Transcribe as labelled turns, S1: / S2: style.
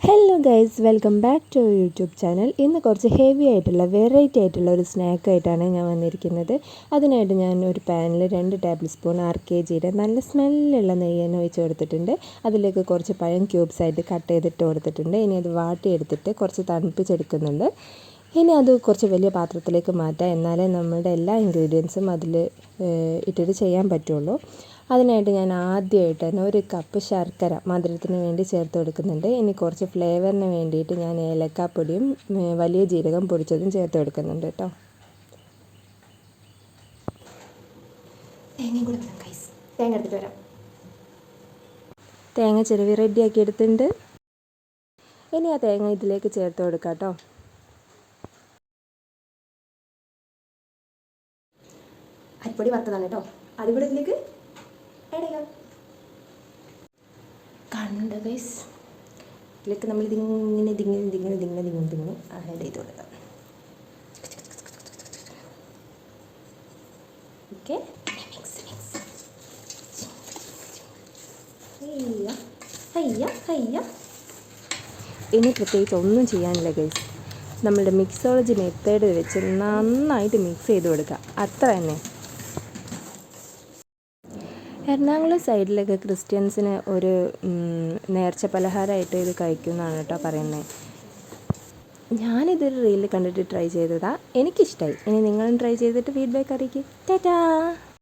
S1: Hello guys, welcome back to YouTube channel. ഇന്ന് കുറച്ച് heavy ആയിട്ടുള്ള വെറൈറ്റി ആയിട്ടുള്ള ഒരു സ്നാക്കായിട്ടാണ് ഞാൻ വന്നിരിക്കുന്നത്. അതിനായിട്ട് ഞാൻ ഒരു പാനിൽ 2 ടേബിൾ സ്പൂൺ RKGയുടെ നല്ല സ്മെല്ലുള്ള നെയ്യ് ഒഴിച്ച് കൊടുത്തിട്ടുണ്ട്. അതിലേക്ക് കുറച്ച് പഴം ക്യൂബ്സ് ആയിട്ട് കട്ട് ചെയ്തിട്ട് കൊടുത്തിട്ടുണ്ട്. ഇനി അത് വാട്ടിയെടുത്തിട്ട് കുറച്ച് തണുപ്പിച്ചെടുക്കുന്നുണ്ട്. ഇനി അത് കുറച്ച് വലിയ പാത്രത്തിലേക്ക് മാറ്റാം, എന്നാലേ നമ്മുടെ എല്ലാ ഇൻഗ്രീഡിയൻസും അതിൽ ഇട്ടിട്ട് ചെയ്യാൻ പറ്റുള്ളൂ. അതിനായിട്ട് ഞാൻ ആദ്യമായിട്ട് തന്നെ 1 കപ്പ് ശർക്കര മധുരത്തിന് വേണ്ടി ചേർത്ത് കൊടുക്കുന്നുണ്ട്. ഇനി കുറച്ച് ഫ്ലേവറിന് വേണ്ടിയിട്ട് ഞാൻ ഏലക്കാപ്പൊടിയും വലിയ ജീരകം പൊടിച്ചതും ചേർത്ത് കൊടുക്കുന്നുണ്ട് കേട്ടോ. തേങ്ങ എടുത്തിട്ട് വരാം. തേങ്ങ ചിരവി റെഡിയാക്കി എടുത്തിട്ടുണ്ട്. ഇനി ആ തേങ്ങ ഇതിലേക്ക് ചേർത്ത് കൊടുക്കാം കേട്ടോ. അരിപ്പൊടി വറുത്തതാണ് കേട്ടോ. അരിപ്പൊടി ഇതിലേക്ക് കണ്ട ഗൈസ്, ഇതിലേക്ക് നമ്മൾ ഇതിങ്ങനെ ആഡ് ചെയ്ത് കൊടുക്കാം. ഓക്കെ, ഇനി പ്രത്യേകിച്ച് ഒന്നും ചെയ്യാനില്ല ഗൈസ്. നമ്മളുടെ മിക്സോളജി മെത്തേഡ് വെച്ച് നന്നായിട്ട് മിക്സ് ചെയ്ത് കൊടുക്കുക, അത്ര തന്നെ. എറണാകുളം സൈഡിലൊക്കെ ക്രിസ്ത്യൻസിന് ഒരു നേർച്ച പലഹാരമായിട്ട് ഇത് കഴിക്കുന്നതാണ് കേട്ടോ പറയുന്നത്. ഞാനിതൊരു റീലിൽ കണ്ടിട്ട് ട്രൈ ചെയ്തതാണ്, എനിക്കിഷ്ടമായി. ഇനി നിങ്ങളും ട്രൈ ചെയ്തിട്ട് ഫീഡ്ബാക്ക് അറിയിക്കുക. ടാറ്റാ.